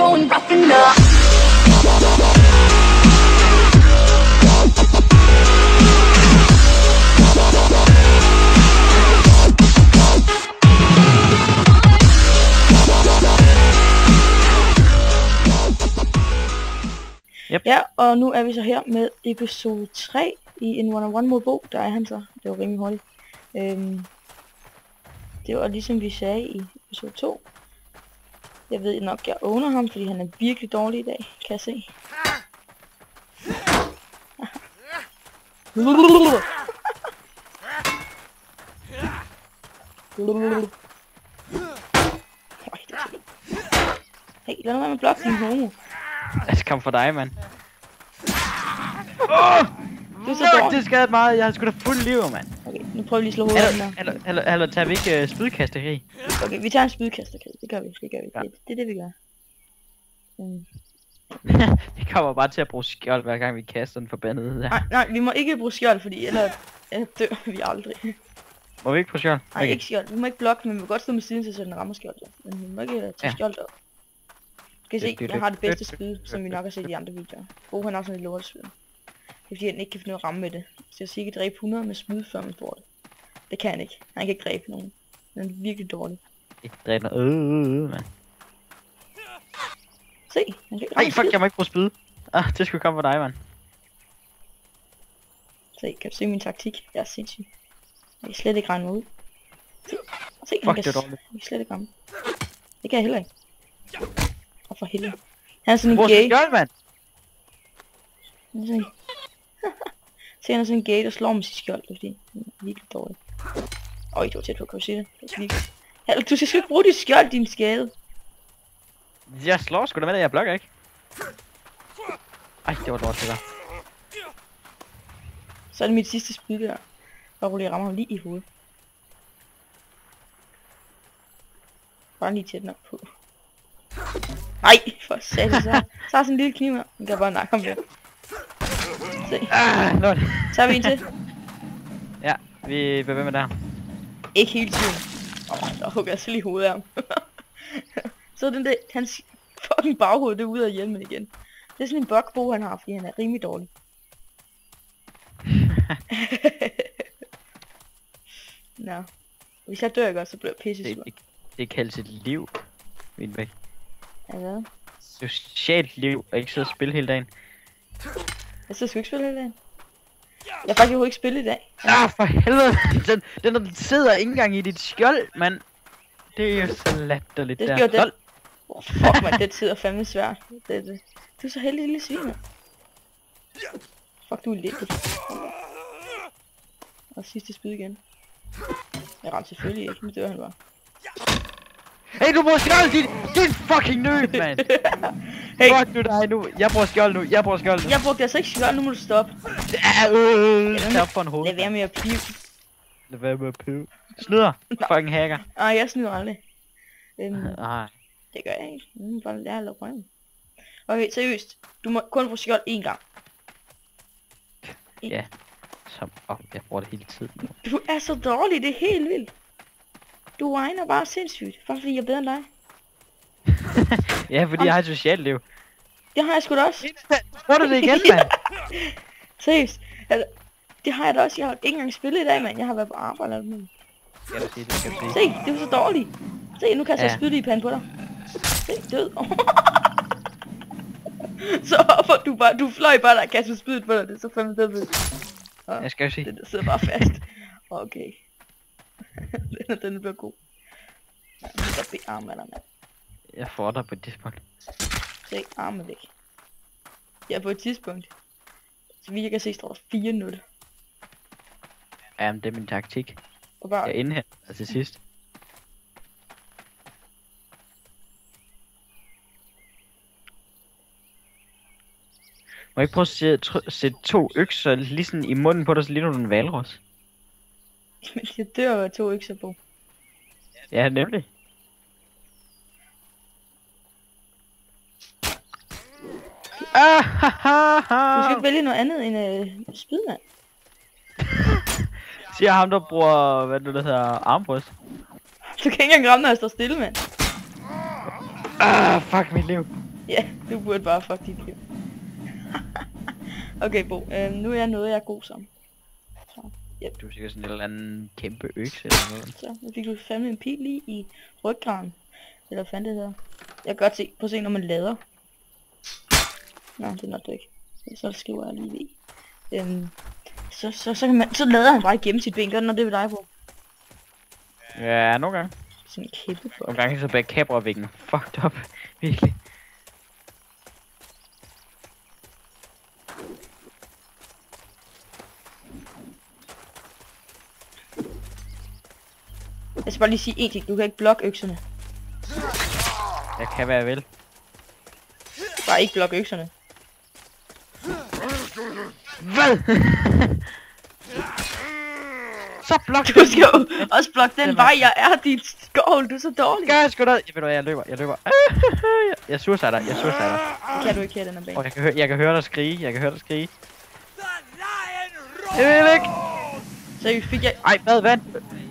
going rough enough. Yep. Ja, og nu er vi så her med episode 3 i en one-on-one mod Bo. Der er han så. Det var rimelig hurtigt. Det var ligesom vi sagde i episode 2. Jeg ved nok, jeg owner ham, fordi han er virkelig dårlig i dag, kan jeg se. Hey, lad mig være med blot din homo. Jeg skal komme for dig, mand. Du er så dårlig. Det skadede meget. Jeg har sgu da fuld liv, mand. Okay, nu prøver vi lige at slå hovedet af den der. Eller tager vi ikke spydkastekrig? Okay, vi tager en spydkastekrig. Det gør vi. Ja. Det er det, vi gør. Vi kommer bare til at bruge skjold, hver gang vi kaster den forbandede der. Nej, vi må ikke bruge skjold, fordi ellers dør vi aldrig. Må vi ikke bruge skjold? Nej, ikke skjold. Vi må ikke blokke, men vi må godt stå med siden til, så den rammer skjold. Men vi må ikke tage skjold op. Skal I se, jeg har det bedste spyd, som vi nok har set i andre videoer. Bo, han har sådan et lortespyd. Det er fordi, han ikke kan finde ud af at ramme med det. Så jeg siger ikke dræbe 100 med spyd, før man får det. Det kan han ikke. Han kan ikke dræbe nogen. Han er virkelig dårlig. Ikke dræbe noget, mand. Se, han kan ikke ramme. Ej, fuck, jeg må ikke bruge spyd. Det skulle komme for dig, mand. Se, kan du se min taktik? Jeg er sindssyg. Jeg kan slet ikke regne mig ud. Se, fuck, det er dårligt. Jeg kan slet ikke ramme. Det kan jeg heller ikke. Og for helvede. Han er sådan en gay. Skjold, mand. Se, han er sådan en gay, der slår med sit skjold, fordi han er virkelig dårlig. Øj, det var tæt på, kan du se det? Du skal sgu ikke bruge dit skjold, din skade. Jeg slår sgu da med det, jeg blokker ikke. Ej, det var dårligt, det der. Så er det mit sidste spyd der. Bare roligt, jeg rammer ham lige i hovedet. Bare lige tæt nok på. Nej, for satan, så har sådan en lille kniv her. Den kan bare nakke ham der. Se. Så har vi en til. Ja, vi bliver ved med der. Ikke hele tiden. Der hugger jeg så lige hovedet af ham. Så den der, hans fucking baghoved, det er ude af hjelmen igen. Det er sådan en bugbo, han har, fordi han er rimelig dårlig. Nå. Hvis jeg dør godt, så bliver jeg pissesur. Det kaldes et liv, min væk. Ja, hvad? Socialt liv, og ikke sidde og spille hele dagen. Jeg skal ikke spille hele dagen. Jeg har faktisk ikke spillet i dag. For helvede, den sidder ikke engang i dit skjold, mand. Det er jo så latterligt der. Det der. Fuck man, det sidder fandme svært. Du er så heldig lille svin. Fuck, du er lidt. Og sidste spyd igen. Jeg ramte selvfølgelig ikke, men dør han bare. Hey, du bruger skjold, din fucking nød, mand. Hey. Fuck du dig nu. Jeg bruger skjold nu. Jeg brugte altså ikke skjold, nu må du stoppe. Stop for en hoved. Lad være med at pive. Snyder. Fucking hacker. Jeg snyder aldrig. Nej. Det gør jeg ikke. Nu bare lære at lave røven. Okay, seriøst. Du må kun bruge skjold én gang. Ja. Jeg bruger det hele tiden. Du er så dårlig, det er helt vildt. Du whiner bare sindssygt, bare fordi jeg er bedre end dig. Ja, fordi jeg har et socialt liv. Det har jeg sgu da også. Tror du det igen, mand? Seriøst. Altså, det har jeg da også. Jeg har ikke engang spillet i dag, mand. Jeg har været på arbejde eller noget. Skal du sige det, skal du sige. Se, det er så dårligt. Se, nu kan jeg så spytte i panden på dig. Se, død. Så hopper du bare. Du fløj bare der og kaster spydet på dig. Det er så fandme død. Jeg skal jo sige. Det sidder bare fast. Okay. den bliver god. Jeg skal bede armen af dig, mand. Jeg får dig på et tidspunkt. Se, armen væk. Ja, på et tidspunkt. Så vidt jeg kan se, står der 4-0. Jamen, det er min taktik. Bare... Jeg indhenter til sidst. Må jeg ikke prøve at sætte 2 økser lige sådan i munden på dig, så ligner du en valros? Men jeg dør jo 2 økser på. Ja, nemlig. Du skal ikke vælge noget andet end spydmand. Siger ham, der bruger, hvad det hedder, armbryst. Du kan ikke engang ramme, når jeg står stille, mand. Fuck mit liv. Ja, du burde bare fuck dit liv. Okay, Bo. Nu er jeg noget, jeg er god som. Så, yep. Du er sikkert sådan en eller anden kæmpe økse eller noget. Så, nu fik du fandme en pil lige i ryggraden. Eller hvad fanden det hedder. Jeg kan godt se. Prøv at se, når man lader. Nå, det er nok det ikke. Så skriver jeg lige ved. Så kan man, så lader han bare igennem sit ben. Gør det, når det er ved dig, Bo. Ja, nogle gange. Sådan en kæmpe for. Nogle gange så bag kameravæggen. Fucked up. Virkelig. Jeg skal bare lige sige en ting. Du kan ikke blokke økserne. Jeg kan hvad jeg vil. Bare ikke blokke økserne. Hvad? Så blok du skal jo også blokke den vej, jeg er dit skål. Du er så dårlig. Gør sgu da. Ved du hvad, jeg løber. Jeg suicider dig. Det kan du ikke her, den er bag. Jeg kan høre dig skrige. Jeg vil ikke. Seriøst, fik jeg... Ej, vand.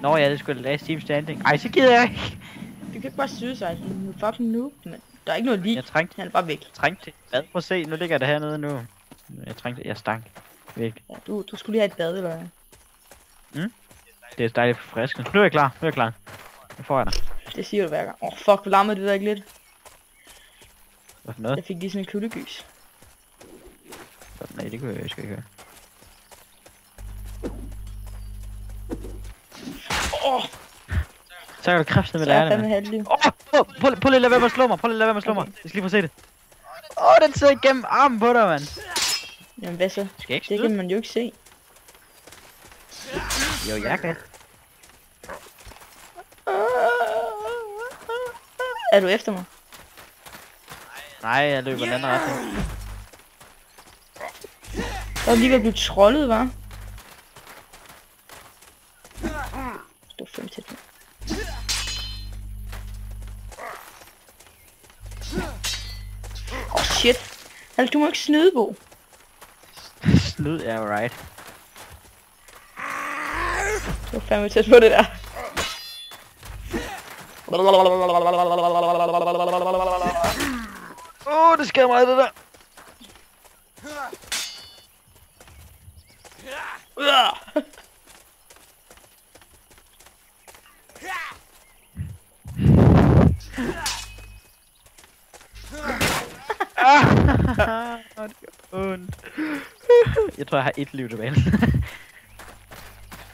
Nå ja, det skulle last team standing. Ej, så gider jeg ikke. Du kan ikke bare suicide, du er fucking noob, men der er ikke noget lige. Han er bare væk. Trængte til bad. Prøv at se, nu ligger det hernede nu. Jeg stank. Væk. Ja, du skulle lige have et bad, eller hvad? Det er dejligt forfriskende. Nu er jeg klar. Nu får jeg dig. Det siger du hver gang. Fuck, hvor larmede det der ikke lidt? Hvad for noget? Jeg fik lige sådan en kuldegys. Nej, det kunne jeg ikke høre. Så kan du kræfte med lærerne. Prøv lige at lade være med at slå mig. Jeg skal lige få se det. Den sidder igennem armen på dig, mand. Jamen hvad så? Det kan man jo ikke se. Jo, jeg kan. Er du efter mig? Nej, jeg løber den anden retning. Der er lige ved at blive trollet, hva'? Stå 5 til. Shit. Altså, du må ikke snyde, Bo. Snyd er right. Du var fandme tæt på det der. Det sker mig det der. Jeg tror jeg har et liv tilbage.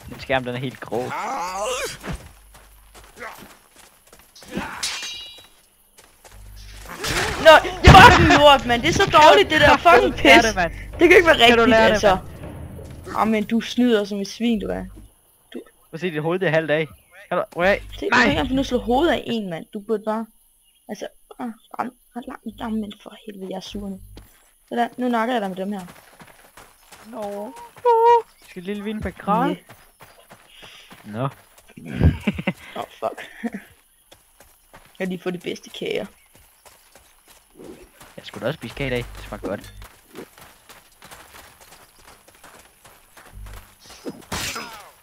Min skærm den er helt grå. Nå, fucking lort, mand. Det er så dårligt, det der fucking pis. Det kan ikke være rigtigt, altså. Men du snyder som et svin, du er. Prøv at se, dit hoved det er halvt af. Du kan ikke engang finde at slå hovedet af en, mand. Du burde bare... Altså, men for helvede, jeg er sur nu. Sådan, nu nakker jeg dig med dem her. Nå. Skal lille vin på kran? Nå. Fuck. Jeg har lige fået det bedste kager. Jeg skulle da også spise kage i dag. Det smager godt.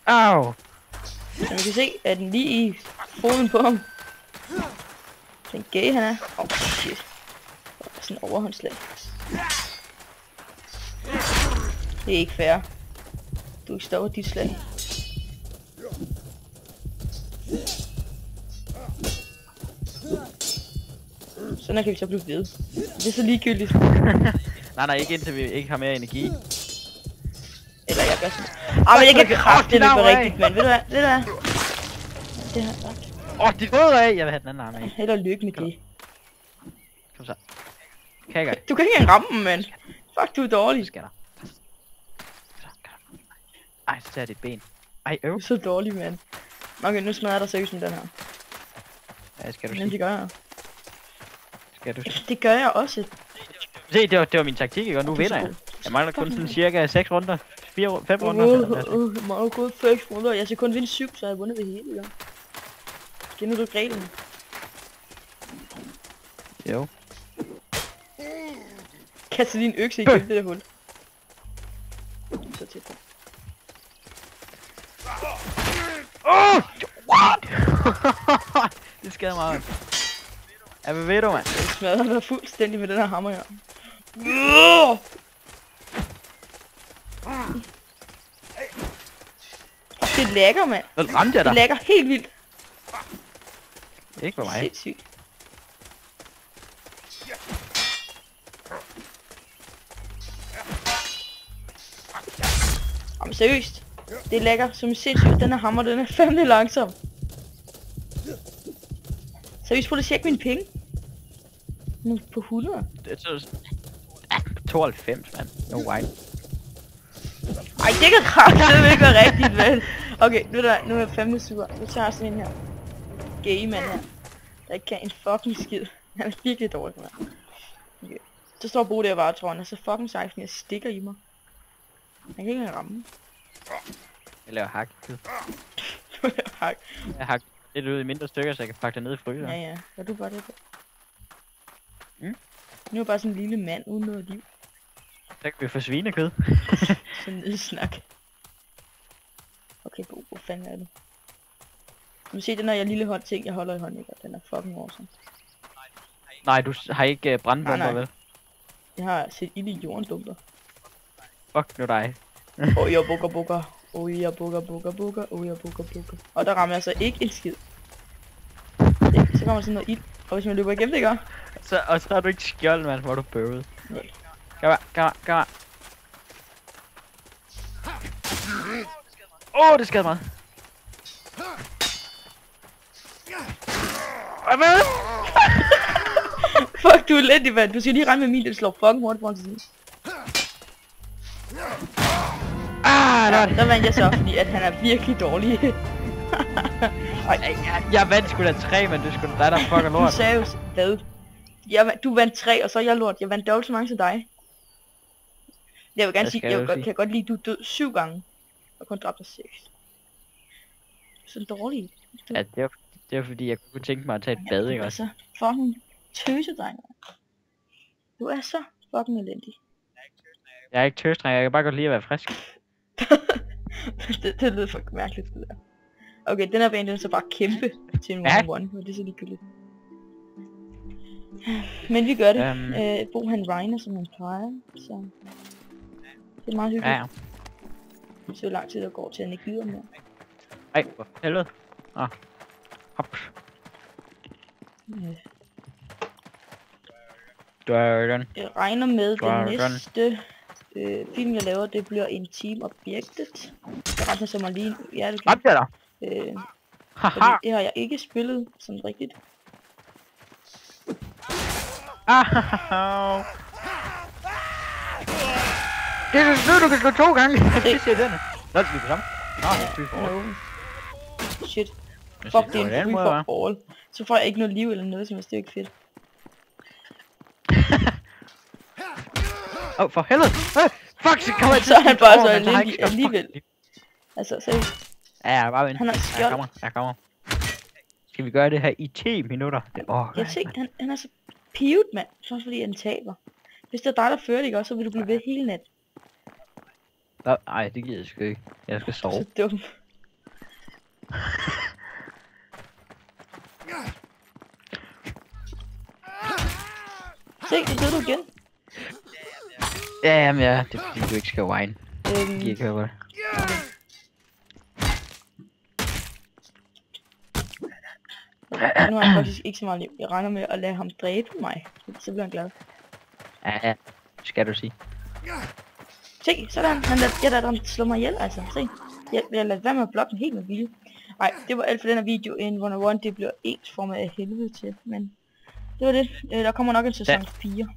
Au! Som man kan se, er den lige i foden på ham. Den gay han er. Shit. Sådan en overhåndslag. Det er ikke fair. Du ikke stopper dit slag. Sådan kan vi så blive ved. Det er så ligegyldigt. nej, ikke indtil vi ikke har mere energi. Eller jeg gør sådan. Men jeg kan kraftedeme på rigtigt, mand. Ved du hvad? Det her sagt. Dit hoved af! Jeg vil have den anden arm af. Held og lykke med det. Kom så. Kan jeg Du kan ikke engang ramme dem, mand. Fuck, du er dårlig. Skal der. Ej, så tager jeg dit ben. Ej, øv. Du er så dårlig, mand. Okay, nu smadrer jeg dig seriøst med den her. Ja, skal du sige. Det gør jeg. Skal du sige. Det gør jeg også. Se, det var min taktik, ikke? Og nu vinder jeg. Jeg mangler kun sådan cirka 6 runder. 5 runder. Jeg mangler kun 6 runder. Jeg skal kun vinde 7, så jeg har vundet det hele, ja. Kender du reglerne? Jo. Kaste din økse igennem det der hul. Så tæt på. What? Det skader mig. Ja, hvad ved du, mand? Jeg smadrer dig fuldstændig med den her hammer her. Det lækker, mand. Så ramte jeg dig. Det lækker helt vildt. Ikke for mig. Sindssygt. Jamen seriøst. Det er lækker som sindssygt. Den her hammer, den er fandme langsom. Seriøst, prøv at tjekke mine penge. Nu på 100. Det er så... 92, mand. No way. Ej, det kan kraftedeme ikke være rigtigt, vel? Okay, nu er jeg fandme sur. Nu tager jeg sådan en her gay mand her, der ikke kan en fucking skid. Han er virkelig dårlig, mand. Okay. Så står Bo der bare, tror han er så fucking sej, fordi jeg stikker i mig. Han kan ikke engang ramme. Jeg laver hak. Hak. Jeg hakker lidt ud i mindre stykker, så jeg kan pakke det ned i fryseren. Ja, ja. Gør du bare det på? Mm? Nu er bare sådan en lille mand uden noget liv. Så kan vi få svinekød. Sådan en snak. Okay, Bo, hvor fanden er det? Du kan se den her lille hånd ting, jeg holder i hånden, ikke? Den er fucking awesome. Nej, du har ikke brandbomber, vel? Jeg har set ild i jorden, dumper. Fuck nu dig. Oh, jeg bukker bukker. Oh, jeg bukker bukker bukker. Oh, jeg bukker bukker. Og der rammer jeg så ikke en skid. Så kommer sådan noget ild. Og hvis man løber igennem det, gør. Og så har du ikke skjold, mand, hvor du bøvet. Nej. Kom her. Åh, det skadede mig. Hvad? Fuck, du er elendig, mand. Du skal lige regne med min, den slår fucking hurtigt foran til siden. Der vandt jeg så, fordi at han er virkelig dårlig. Jeg vandt sgu da 3, men du skulle da der fucker lort. Du sagde jo, hvad? Du vandt 3, og så er jeg lort. Jeg vandt dobbelt så mange som dig. Jeg vil gerne sige, kan godt lide, du er død 7 gange. Og kun dræbt dig 6. Så dårlig. Ja, det er fordi, jeg kunne tænke mig at tage et bad, ikke også? Altså, fucking tøsedreng. Du er så fucking elendig. Jeg er ikke tøsedreng, jeg kan bare godt lide at være frisk. det lyder for mærkeligt, det der. Okay, den her bane, den er så bare kæmpe til en 1-1, og det er så ligegyldigt. Men vi gør det. Bo han regner, som han plejer, så... Det er meget hyggeligt. Ja. Så lang tid der går til, han ikke gider mere. Ej, for helvede. Hop. Jeg regner med, den næste film, jeg laver, det bliver en Team Objected. Jeg regner så mig lige... Ja, det kan. Det har jeg ikke spillet sådan rigtigt. Det er så du kan slå 2 gange. Det siger den. Nå, skal vi på sammen? Nå, det er free for all. Shit. Fuck, det er en free for all. Så får jeg ikke noget liv eller noget, som er ikke fedt. For helvede. Fuck, så kommer jeg til. Så er han bare så elendig alligevel. Altså, seriøst. Ja, bare vent. Han har skjold. Jeg kommer. Skal vi gøre det her i 10 minutter? Jeg tænkte, han er så pivet, mand. Så fordi han taber. Hvis det er dig, der fører det, ikke også, så vil du blive ved hele nat. Nej, det gider jeg sgu ikke. Jeg skal sove. Så dum. Se, det døde du igen. Ja, det er fordi du ikke skal whine. Jeg ikke høre på det. Nu har jeg faktisk ikke så meget liv. Jeg regner med at lade ham dræbe mig. Så bliver han glad. Ja, skal du sige. Se, sådan. Jeg lader ham slå mig ihjel, altså. Se. Jeg lader være med at blokke den helt med vilje. Nej, det var alt for den her video. En 1-on-1, det bliver ensformet af helvede til. Men det var det. Der kommer nok en sæson 4.